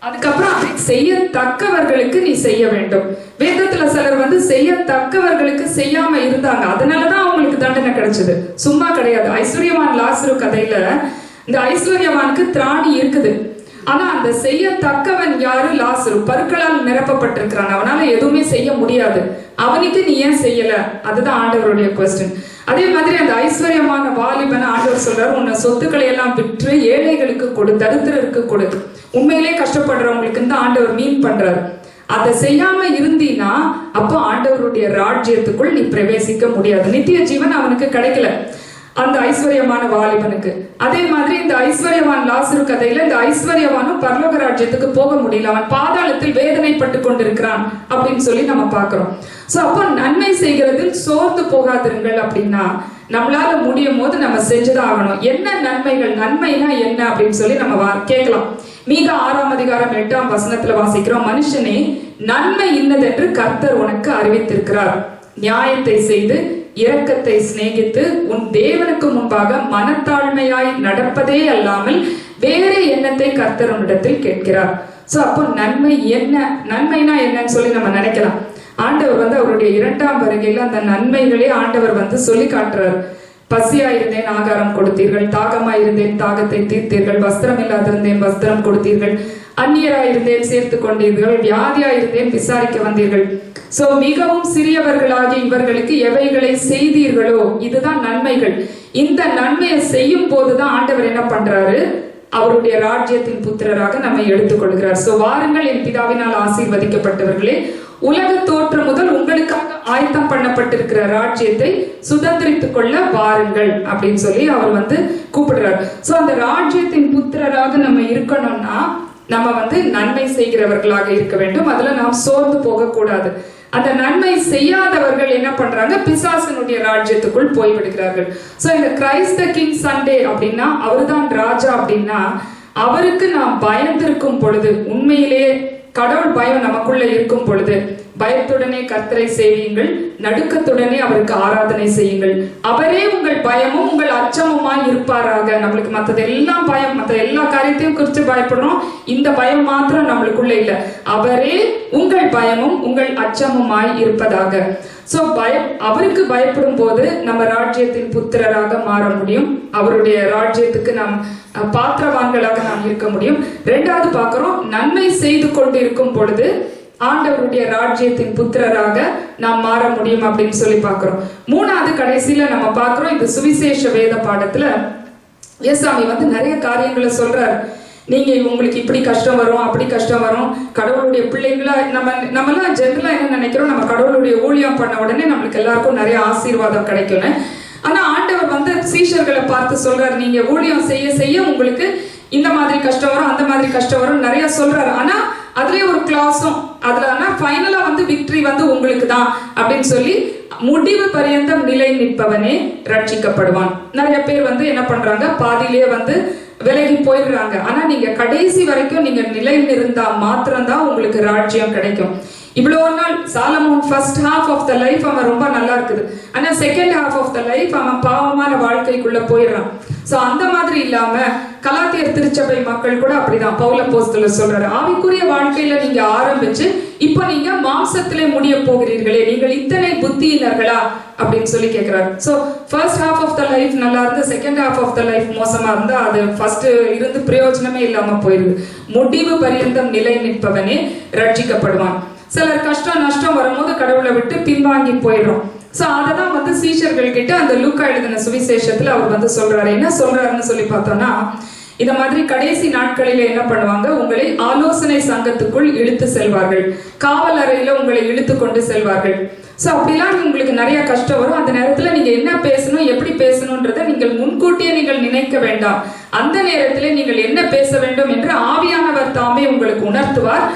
அதுக்கப்புறம் அதை செய்ய தக்கவர்களுக்கு நீ செய்ய வேண்டும். வேதத்துல சிலர் வந்து செய்ய தக்கவர்களுக்கு செய்யாம இருந்தாங்க, அதனாலதான் அவங்களுக்கு தண்டனை கிடைச்சது, சும்மா கிடையாது. ஐஸ்வர்யவான் லாசரு கதையில இந்த ஐஸ்வர்யவானுக்கு திராணி இருக்குது, ஆனா அந்த செய்ய தக்கவன் யாரு, லாசரு. பருக்களால் நிரப்பப்பட்டிருக்கிறான், அவனால எதுவுமே செய்ய முடியாது. அவனுக்கு நீ ஏன் செய்யல, அதுதான் ஆண்டவருடைய கொஸ்டின். அதே மாதிரி அந்த ஐஸ்வர்யமான வாலிபன் ஆண்டவர் சொல்றாரு, உன்னை சொத்துக்களை எல்லாம் விற்று ஏழைகளுக்கு கொடு, தரித்திரருக்கு கொடு. உண்மையிலே கஷ்டப்படுறவங்களுக்கு தான் ஆண்டவர் மீன் பண்றாரு. அதை செய்யாம இருந்தீனா அப்போ ஆண்டவருடைய ராஜ்யத்துக்குள் நீ பிரவேசிக்க முடியாது, நித்திய ஜீவன் அவனுக்கு கிடைக்கல அந்த ஐஸ்வர்யமான வாலிபனுக்கு. அதே மாதிரி இந்த ஐஸ்வர்யவான் லாசரு கதையில இந்த ஐஸ்வர்யவானும் பரலோக ராஜ்யத்துக்கு போக முடியல, அவன் பாதாளத்தில் வேதனைப்பட்டு கொண்டிருக்கிறான் அப்படின்னு சொல்லி நம்ம பாக்குறோம். சோ அப்போ நன்மை செய்கிறதில் சோர்ந்து போகாதிருங்கள் அப்படின்னா நம்மளால முடியும் போது நம்ம செஞ்சுதான் ஆகணும். என்ன நன்மைகள், நன்மைனா என்ன அப்படின்னு சொல்லி நம்ம கேட்கலாம். மீகா 6ஆம் அதிகாரம் 8ஆம் வசனத்துல வாசிக்கிறோம், மனுஷனே நன்மை இன்னதென்று கர்த்தர் உனக்கு அறிவித்திருக்கிறார், நியாயத்தை செய்து இரக்கத்தை சிநேகித்து உன் தேவனுக்கு முன்பாக மனத்தாழ்மையாய் நடப்பதே அல்லாமல் வேற எண்ணத்தை கர்த்தர் உன்னிடத்தில் கேட்கிறார். சோ அப்போ நன்மை என்ன, நன்மைனா என்னன்னு சொல்லி நம்ம நினைக்கலாம். ஆண்டவர் வந்து அவருடைய 2ஆம் வருகையில அந்த நன்மைகளே ஆண்டவர் வந்து சொல்லி காட்டுறார். பசியா இருந்தேன் ஆகாரம் கொடுத்தீர்கள், தாகமா இருந்தேன் தாகத்தை தீர்த்தீர்கள், வஸ்திரம் இல்லாதிருந்தேன் வஸ்திரம் கொடுத்தீர்கள், அந்நியரா இருந்தேன் சேர்த்து கொண்டீர்கள், வியாதியா இருந்தேன் விசாரிக்க வந்தீர்கள். சோ மிகவும் சிறியவர்களாகி இவர்களுக்கு எவைகளை செய்தீர்களோ, இதுதான் நன்மைகள். இந்த நன்மையை செய்யும் போதுதான் ஆண்டவர் என்ன பண்றாரு, அவருடைய ராஜ்யத்தின் புத்திரராக நம்மை எடுத்துக்கொள்கிறார். சோ வாருங்கள் என் பிதாவினால் ஆசீர்வதிக்கப்பட்டவர்களே, உலக தோற்றம் முதல் உங்களுக்காக ஆயத்தம் பண்ணப்பட்டிருக்கிற ராஜ்யத்தை சுதந்திரித்துக் கொள்ள வாருங்கள் அப்படின்னு சொல்லி அவர் வந்து கூப்பிடுறார். சோ அந்த ராஜ்யத்தின் புத்திரராக நம்ம இருக்கணும்னா நம்ம வந்து நன்மை செய்கிறவர்களாக இருக்க வேண்டும். அதுல நாம் சோர்ந்து போக கூடாது. அந்த நன்மை செய்யாதவர்கள் என்ன பண்றாங்க, பிசாசனுடைய ராஜ்யத்துக்குள் போய்விடுகிறார்கள். சோ இந்த கிரைஸ்ட் த கிங் சண்டே அப்படின்னா, அவர்தான் ராஜா அப்படின்னா, அவருக்கு நாம் பயந்திருக்கும் பொழுது, உண்மையிலேயே கடவுள் பயம் நமக்குள்ள இருக்கும் பொழுது, பயத்துடனே கர்த்தரை சேவியுங்கள், நடுக்கத்துடனே அவருக்கு ஆராதனை செய்யுங்கள், அவரே உங்கள் பயமும் உங்கள் அச்சமுமாய் இருப்பாராக. நம்மளுக்கு மத்ததெல்லாம் பயம், மத்த எல்லா காரியத்தையும் குறித்து பயப்படுறோம், இந்த பயம் மாத்திரம் நம்மளுக்குள்ள இல்ல. அவரே உங்கள் பயமும் உங்கள் அச்சமுமாய் இருப்பதாக. சோ பயம், அவருக்கு பயப்படும் போது நம்ம ராஜ்யத்தின் புத்திரராக மாற முடியும். அவருடைய ராஜ்யத்துக்கு நாம் பாத்திரவான்களாக நாம் இருக்க முடியும். 2வது பார்க்கிறோம், நன்மை செய்து கொண்டு இருக்கும் பொழுது ஆண்டவருடைய ராஜ்யத்தின் புத்திரராக நாம் மாற முடியும் அப்படின்னு சொல்லி பார்க்கிறோம். 3வது கடைசியில நம்ம பார்க்கிறோம், இந்த சுவிசேஷ வேத பாடத்துல இயேசுசாமி வந்து நிறைய காரியங்களை சொல்றாரு. நீங்க உங்களுக்கு இப்படி கஷ்டம் வரும், அப்படி கஷ்டம் வரும், கடவுளுடைய பிள்ளைங்களா நம்மலாம் ஜெனரலா என்ன நினைக்கிறோம், நம்ம கடவுளுடைய ஊழியம் பண்ண உடனே நம்மளுக்கு எல்லாருக்கும் நிறைய ஆசீர்வாதம் கிடைக்கும்னு. ஆனா ஆண்டவர் வந்து சீஷர்களை பார்த்து சொல்றாரு, நீங்க ஊழியம் செய்ய செய்ய உங்களுக்கு இந்த மாதிரி கஷ்டம் வரும், அந்த மாதிரி கஷ்டம் வரும் நிறைய சொல்றாரு. ஆனா அதுலயே ஒரு கிளாஸும் அதுல ஆனா ஃபைனலா வந்து விக்டரி வந்து உங்களுக்கு தான் அப்படின்னு சொல்லி, முடிவு பரியந்தம் நிலை நிற்பவனே ரட்சிக்கப்படுவான். நிறைய பேர் வந்து என்ன பண்றாங்க, பாதியிலேயே வந்து விலகி போயிடுறாங்க. ஆனா நீங்க கடைசி வரைக்கும் நீங்க நிலை நிறுந்தா மாத்திரம்தான் உங்களுக்கு ராஜ்யம் கிடைக்கும். இவ்வளவு நாள் Solomon first half of the life அவன் ரொம்ப நல்லா இருக்குது, ஆனா second half of the life அவன் பாவமான வாழ்க்கைக்குள்ள போயிடுறான். சோ அந்த மாதிரி இல்லாம கலாத்தியர் திருச்சபை மக்கள் கூட அப்படிதான் பவுல் அப்போஸ்தலர் சொல்றாரு, ஆவிக்குரிய வாழ்க்கையில நீங்க ஆரம்பிச்சு இப்போ நீங்க மாம்சத்திலே முடிய போகிறீர்களே, நீங்கள் இத்தனை புத்தியினர்களா அப்படின்னு சொல்லி கேட்கிறாரு. So first half of the life நல்லா இருந்து second half of the life மோசமா இருந்தா அது ஃபர்ஸ்ட் இருந்து பிரயோஜனமே இல்லாம போயிருது. முடிவு பரியந்தம் நிலை நிற்பவனே ரட்சிக்கப்படுவான். சிலர் கஷ்டம் நஷ்டம் வரும்போது கடவுளை விட்டு பின்வாங்கி போயிடும். சோ அததான் வந்து சீஷர்கள் கிட்ட அந்த லூக்கா எழுதின சுவிசேஷத்துல அவர் வந்து சொல்றாரு. என்ன சொல்றாருன்னு சொல்லி பார்த்தோம்னா, இந்த மாதிரி கடைசி நாட்களில என்ன பண்ணுவாங்க, உங்களை ஆலோசனை சங்கத்துக்குள் இழுத்து செல்வார்கள், காவல் அறையில உங்களை இழுத்து கொண்டு செல்வார்கள். சோ அப்படிலாம் உங்களுக்கு நிறைய கஷ்டம் வரும். அந்த நேரத்துல நீங்க என்ன பேசணும், எப்படி பேசணும்ன்றதை நீங்கள் முன்கூட்டியே நீங்கள் நினைக்க வேண்டாம். அந்த நேரத்திலே நீங்கள் என்ன பேச வேண்டும் என்று ஆவியானவர் தாமே உங்களுக்கு உணர்த்துவார்.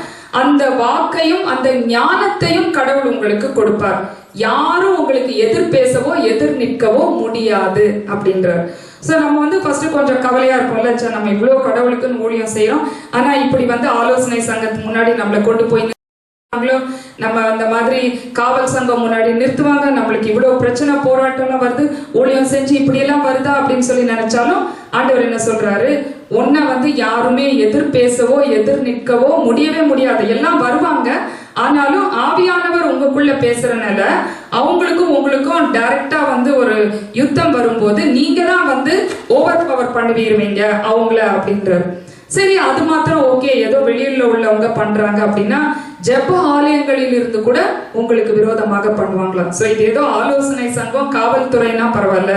அந்த வாக்கையும் அந்த ஞானத்தையும் கடவுள் உங்களுக்கு கொடுப்பார். யாரும் உங்களுக்கு எதிர் பேசவோ எதிர் நிற்கவோ முடியாது அப்படின்றார். சோ நம்ம வந்து ஃபர்ஸ்ட் கொஞ்சம் கவலையா இருக்கும்ல, நம்ம இவ்வளவு கடவுளுக்குன்னு ஊழியம் செய்யறோம், ஆனா இப்படி வந்து ஆலோசனை சங்கத்துக்கு முன்னாடி நம்மளை கொண்டு போய் நம்ம அந்த மாதிரி காவல் சங்கம் முன்னாடி நிறுத்துவாங்க, நம்மளுக்கு இவ்வளவு பிரச்சனை போராட்டம்லாம் வருது, ஊழியம் செஞ்சு இப்படி எல்லாம் வருதா அப்படின்னு சொல்லி நினைச்சாலும் ஆண்டவர் என்ன சொல்றாரு, உன்னை வந்து யாருமே எதிர் பேசவோ எதிர் நிற்கவோ முடியவே முடியாது. எல்லாம் வருவாங்க, ஆனாலும் ஆவியானவர் உங்களுக்குள்ள பேசுறனால அவங்களுக்கும் உங்களுக்கும் டைரக்டா வந்து ஒரு யுத்தம் வரும்போது நீங்க தான் வந்து ஓவர் பவர் பண்ணுவீங்க அவங்கள அப்படின்றாரு. சரி, அது மாத்திரம் ஓகே, ஏதோ வெளியில உள்ளவங்க பண்றாங்க அப்படின்னா ஜெப ஆலயங்களில் இருந்து கூட உங்களுக்கு விரோதமாக பண்ணுவாங்களாம். சோ இது ஏதோ ஆலோசனை சங்கம் காவல்துறைனா பரவாயில்ல,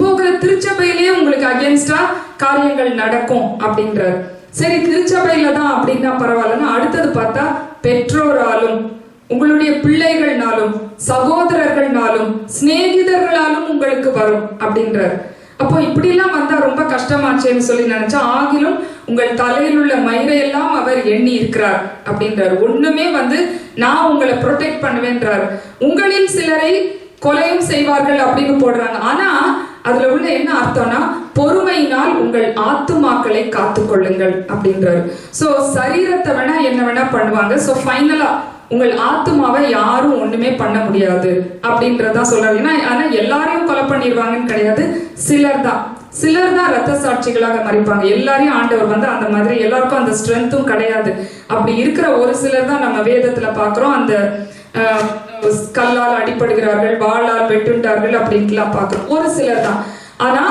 போகிற திருச்சபையிலேயே உங்களுக்கு அகேன்ஸ்டா காரியங்கள் நடக்கும் அப்படின்றார். சரி, திருச்சபையில தான் அப்படின்னா பரவாயில்லன்னா அடுத்தது பார்த்தா பெற்றோராலும் உங்களுடைய பிள்ளைகள்னாலும் சகோதரர்கள்னாலும் சிநேகிதர்களாலும் உங்களுக்கு வரும் அப்படின்றார். அப்போ இப்படி எல்லாம் வந்தா ரொம்ப கஷ்டமாச்சேன்னு சொல்லி நினைச்சா, ஆகிலும் உங்கள் தலையில் உள்ள மயிரையெல்லாம் அவர் எண்ணி இருக்கிறார் அப்படின்றார். ஒண்ணுமே வந்து நான் உங்களை ப்ரொடெக்ட் பண்ணுவேன்றார். உங்களில் சிலரை கொலையும் செய்வார்கள் அப்படின்னு போடுறாங்க. ஆனா அதுல உள்ள என்ன அர்த்தம்னா, பொறுமையினால் உங்கள் ஆத்துமாக்களை காத்துக்கொள்ளுங்கள் அப்படின்றாரு. சோ சரீரத்தை வேணா என்ன வேணா பண்ணுவாங்க, சோ ஃபைனலா உங்கள் ஆத்துமாவை யாரும் ஒண்ணுமே பண்ண முடியாது அப்படின்றதான் சொல்றாரு. ஏன்னா ஆனா எல்லாரையும் கொலை பண்ணிடுவாங்கன்னு கிடையாது, சிலர் தான். சிலர் தான் ரத்த சாட்சிகளாக மறிப்பாங்க. எல்லாரையும் ஆண்டவர் வந்து அந்த மாதிரி எல்லாருக்கும் அந்த ஸ்ட்ரென்த்தும் கிடையாது. அப்படி இருக்கிற ஒரு சிலர் தான் நம்ம வேதத்துல பாக்குறோம். அந்த கல்லால் அடிபடுகிறார்கள், வாளால் வெட்டுண்டார்கள் அப்படின்ட்டுலாம் பாக்குறோம். ஒரு சிலர் தான். ஆனா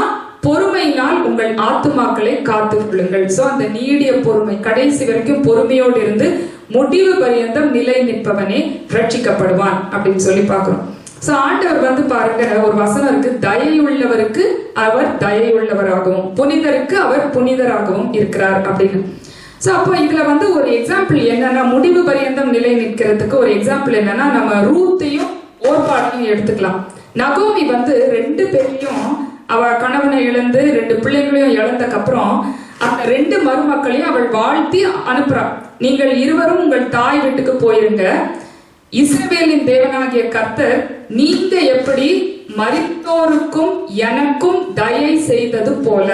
பொறுமையினால் உங்கள் ஆத்துமாக்களை காத்துக் கொள்ளுங்கள். சோ அந்த நீடிய பொறுமை, கடைசி வரைக்கும் பொறுமையோடு இருந்து முடிவு பரியந்தம் நிலை நிற்பவனே ரட்சிக்கப்படுவான் அப்படின்னு சொல்லி பாக்குறோம். சோ ஆண்டவர் வந்து பாருங்க, ஒரு வசனம் இருக்கு, தயையுள்ளவருக்கு அவர் தயையுள்ளவராகவும் புனிதருக்கு அவர் புனிதராகவும் இருக்கிறார் அப்படின்னு. சோ அப்போ இதுல வந்து ஒரு எக்ஸாம்பிள் என்னன்னா, முடிவு பரியந்தம் நிலை நிற்கிறதுக்கு ஒரு எக்ஸாம்பிள் என்னன்னா, நம்ம ரூத்தையும் ஓர்பாலையும் எடுத்துக்கலாம். நகோமி வந்து 2 பேரையும், அவ கணவனை இழந்து 2 பிள்ளைகளையும் இழந்ததுக்கு அப்புறம் அந்த 2 மருமக்களையும் அவள் வாழ்த்தி அனுப்புறா. நீங்கள் இருவரும் உங்கள் தாய் வீட்டுக்கு போயிருங்க, இஸ்ரவேலின் தேவனாகிய கர்த்தர் நீங்க எப்படி மரித்தோருக்கும் எனக்கும் தயை செய்தது போல.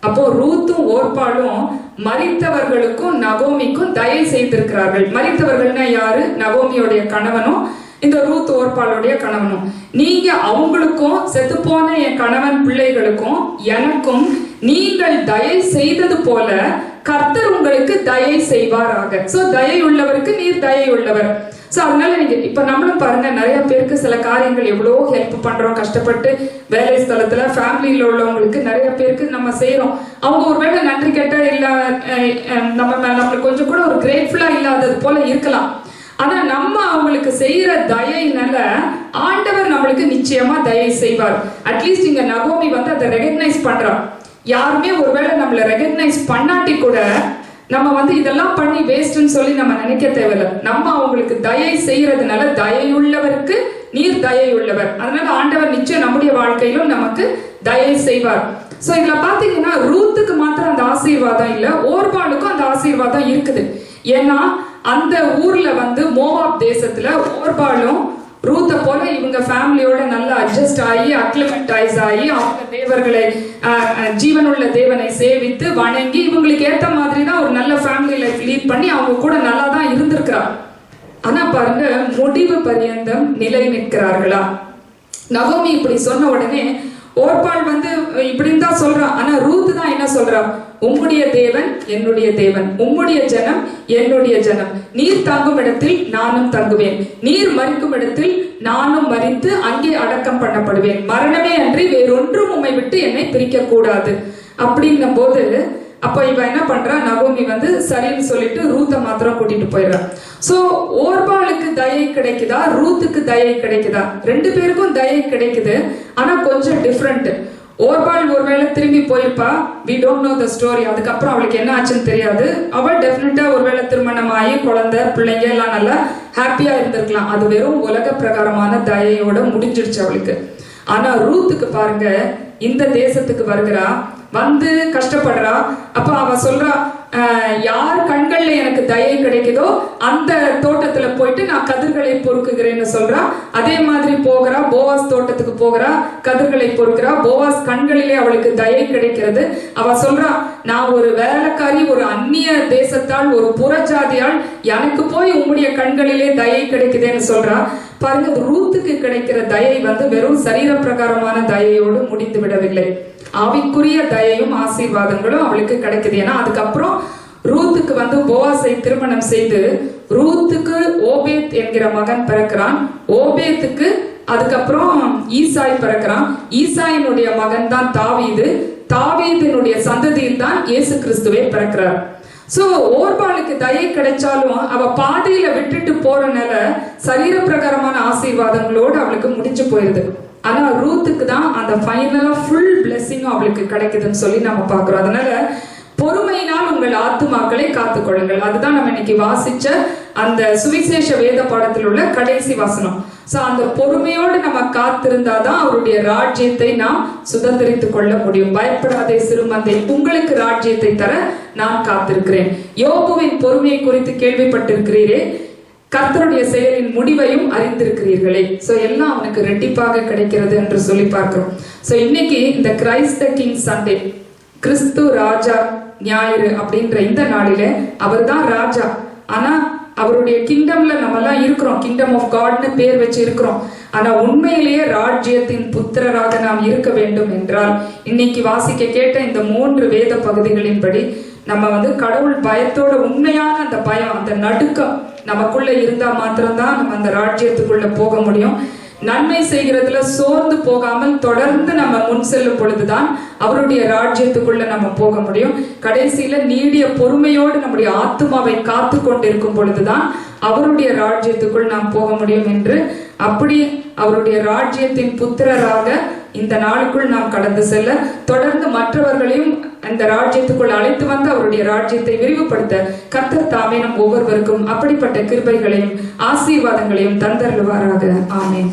அப்போ ரூத்தும் ஓர்பாலும் மரித்தவர்களுக்கும் நகோமிக்கும் தயை செய்திருக்கிறார்கள். மரித்தவர்கள்னா யாரு? நகோமியோடைய கணவனும் இந்த ரூத் ஓர்பாலுடைய கணவனும். நீங்க அவங்களுக்கும், செத்து போன என் கணவன் பிள்ளைகளுக்கும் எனக்கும் நீங்கள் தயை செய்தது போல கர்த்தர் உங்களுக்கு தயை செய்வாராக. சோ தயை உள்ளவருக்கு நீர் தயை உள்ளவர். சோ அதனால நீங்க இப்ப நம்மளும் பாருங்க, நிறைய பேருக்கு சில காரியங்கள் எவ்வளவோ ஹெல்ப் பண்றோம், கஷ்டப்பட்டு வேலை ஸ்தலத்துல ஃபேமிலியில உள்ளவங்களுக்கு நிறைய பேருக்கு நம்ம செய்யறோம். அவங்க ஒருவேளை நன்றி கேட்டா இல்ல, நம்மளுக்கு கொஞ்சம் கூட ஒரு கிரேட்ஃபுல்லா இல்லாதது போல இருக்கலாம். ஆனா நம்ம அவங்களுக்கு செய்யற தயைனால ஆண்டவர் நம்மளுக்கு நிச்சயமா தயை செய்வார். அட்லீஸ்ட் இங்க நகோமி வந்து அதை ரெகக்னைஸ் பண்றா. யாருமே ஒருவேளை நம்மள ரெகக்னைஸ் பண்ணாட்டி கூட நம்ம வந்து இதெல்லாம் பண்ணி வேஸ்ட்னு சொல்லி நம்ம நினைக்க தேவையில்லை. நம்ம அவங்களுக்கு தயை செய்யறதுனால தயையுள்ளவருக்கு நீர் தயையுள்ளவர், அதனால ஆண்டவர் நிச்சயம் நம்முடைய வாழ்க்கையிலும் நமக்கு தயை செய்வார். சோ இதுல பாத்தீங்கன்னா ரூத்துக்கு மாத்திரம் அந்த ஆசீர்வாதம் இல்ல, ஓர்பாலுக்கும் அந்த ஆசீர்வாதம் இருக்குது. ஏன்னா அந்த ஊர்ல வந்து மோவாப் தேசத்துல ஓர்பாலும் ரூத்தை போல இவங்க ஃபேமிலியோட நல்லா அட்ஜஸ்ட் ஆகி அக்ளிமெண்டைஸ் ஆகி அவங்க தேவர்களை, ஜீவனுள்ள தேவனை சேவித்து வணங்கி இவங்களுக்கு ஏத்த மாதிரி தான் ஒரு நல்ல ஃபேமிலி லைஃப் லீட் பண்ணி அவங்க கூட நல்லா தான் இருந்திருக்கிறார். ஆனா பாருங்க, முடிவு பரியந்தம் நிலை நிற்கிறார்களா? நகோமி இப்படி சொன்ன உடனே ஓர்பால் வந்து இப்படின்னு தான் சொல்றான். ஆனா ரூத் தான் என்ன சொல்றா? உம்முடைய தேவன் என்னுடைய தேவன், உம்முடைய ஜனம் என்னுடைய ஜனம், நீர் தங்கும் இடத்தில் நானும் தங்குவேன், நீர் மரிக்கும் இடத்தில் நானும் மரித்து அங்கே அடக்கம் பண்ணப்படுவேன், மரணமே அன்றி வேறொன்றும் உம்மை விட்டு என்னை பிரிக்க கூடாது அப்படின்னும் போது, அப்ப இவ என்ன பண்றா? நகோமி வந்து சரின்னு சொல்லிட்டு ரூத்தை மாத்திரம் கூட்டிட்டு போயிடுறா. சோ ஓர்பாலுக்கு தயை கிடைக்குதா, ரூத்துக்கு தயை கிடைக்குதா? 2 பேருக்கும் தயை கிடைக்குது. ஆனா கொஞ்சம் டிஃப்ரெண்ட். ஓர்பால் ஒருவேளை திரும்பி போயிருப்பா, we don't know the story. அதுக்கப்புறம் அவளுக்கு என்ன ஆச்சுன்னு தெரியாது. அவள் டெஃபினட்டா ஒருவேளை திருமணம் ஆகி குழந்தை பிள்ளைங்க எல்லாம் நல்லா ஹாப்பியா இருந்திருக்கலாம். அது வெறும் உலக பிரகாரமான தயையோட முடிஞ்சிடுச்சு அவளுக்கு. ஆனா ரூத்துக்கு பாருங்க, இந்த தேசத்துக்கு வருகிறா, வந்து கஷ்டப்படுறா. அப்ப அவ சொல்றா, யார் கண்கள்ல எனக்கு தயை கிடைக்குதோ அந்த தோட்டத்துல போயிட்டு நான் கதிர்களை பொறுக்குகிறேன்னு சொல்றா. அதே மாதிரி போகிறா, போவாஸ் தோட்டத்துக்கு போகிறா, கதிர்களை பொறுக்கிறா. போவாஸ் கண்களிலே அவளுக்கு தயை கிடைக்கிறது. அவ சொல்றா, நான் ஒரு வேலைக்காரி, ஒரு அந்நிய தேசத்தால், ஒரு புறஜாதியால், எனக்கு போய் உம்முடைய கண்களிலே தயை கிடைக்குதுன்னு சொல்றா. பாருங்க, ரூத்துக்கு கிடைக்கிற தயை வந்து வெறும் சரீர பிரகாரமான தயையோடு முடிந்து விடவில்லை. ஆவிக்குரிய தயையும் ஆசீர்வாதங்களும் அவளுக்கு கிடைக்குது. ஏன்னா அதுக்கப்புறம் ரூத்துக்கு வந்து போவாசை திருமணம் செய்து ரூத்துக்கு ஓபேத் என்கிற மகன் பிறக்கிறான். ஓபேத்துக்கு அதுக்கப்புறம் ஈசாய் பிறக்கிறான். ஈசாயினுடைய மகன் தான் தாவீது. தாவீதினுடைய சந்ததியில் தான் இயேசு கிறிஸ்துவே பிறக்கிறார். சோ ஓர்பாலுக்கு தயை கிடைச்சாலும் அவ பாதையில விட்டுட்டு போறனால சரீர பிரகாரமான ஆசீர்வாதங்களோடு அவளுக்கு முடிஞ்சு போயிருது. ஆனா ரூத்துக்கு தான் அந்த ஃபைனலா ஃபுல் பிளெஸிங்கும் அவளுக்கு கிடைக்குதுன்னு சொல்லி நம்ம பாக்குறோம். அதனால பொறுமையினால் உங்கள் ஆத்துமாக்களை காத்துக்கொள்ளுங்கள். அதுதான் நம்ம இன்னைக்கு வாசிச்ச அந்த சுவிசேஷ வேத பாடத்தில் உள்ள கடைசி வசனம். சோ அந்த பொறுமையோடு நம்ம காத்திருந்தாதான் அவருடைய ராஜ்யத்தை நாம் சுதந்திரித்துக் கொள்ள முடியும். பயப்படாதே சிறுமந்தை, உங்களுக்கு ராஜ்யத்தை தர நான் காத்திருக்கிறேன். யோபுவின் பொறுமையை குறித்து கேள்விப்பட்டிருக்கிறீரே, கர்த்தருடைய செயலின் முடிவையும் அறிந்திருக்கிறீர்களே. சோ எல்லாம் அவனுக்கு ரெட்டிப்பாக கிடைக்கிறது என்று சொல்லி பார்க்கிறோம். சோ இன்னைக்கு இந்த கிரைஸ்ட் த கிங் சண்டே, கிறிஸ்து ராஜா ஞாயிறு அப்படின்ற இந்த நாளில அவர் தான் ராஜா. ஆனா அவருடைய கிங்டம்ல நம்ம எல்லாம் இருக்கிறோம், கிங்டம் ஆஃப் காட்னு பேர் வச்சு இருக்கிறோம். ஆனா உண்மையிலேயே ராஜ்யத்தின் புத்திரராக நாம் இருக்க வேண்டும் என்றால் இன்னைக்கு வாசிக்க கேட்ட இந்த 3 வேத பகுதிகளின்படி நம்ம கடவுள் பயத்தோட, உண்மையான அந்த பயம், அந்த நடுக்கம் நமக்குள்ள இருந்தா மாத்திரம்தான் நம்ம அந்த ராஜ்யத்துக்குள்ள போக முடியும். நன்மை செய்கிறதுல சோர்ந்து போகாமல் தொடர்ந்து நம்ம முன் செல்லும் பொழுதுதான் அவருடைய ராஜ்யத்துக்குள்ள நம்ம போக முடியும். கடைசியில நீடிய பொறுமையோடு நம்முடைய ஆத்துமாவை காத்து கொண்டிருக்கும் பொழுதுதான் அவருடைய ராஜ்யத்துக்குள் நாம் போக முடியும் என்று, அப்படி அவருடைய ராஜ்யத்தின் புத்திரராக இந்த நாளுக்குள் நாம் கடந்து செல்ல, தொடர்ந்து மற்றவர்களையும் அந்த ராஜ்யத்துக்குள் அழைத்து வந்து அவருடைய ராஜ்யத்தை விரிவுபடுத்த கர்த்தர் தாமே நம் ஒவ்வொருவருக்கும் அப்படிப்பட்ட கிருபைகளையும் ஆசீர்வாதங்களையும் தந்தருளுவாராக. ஆமென்.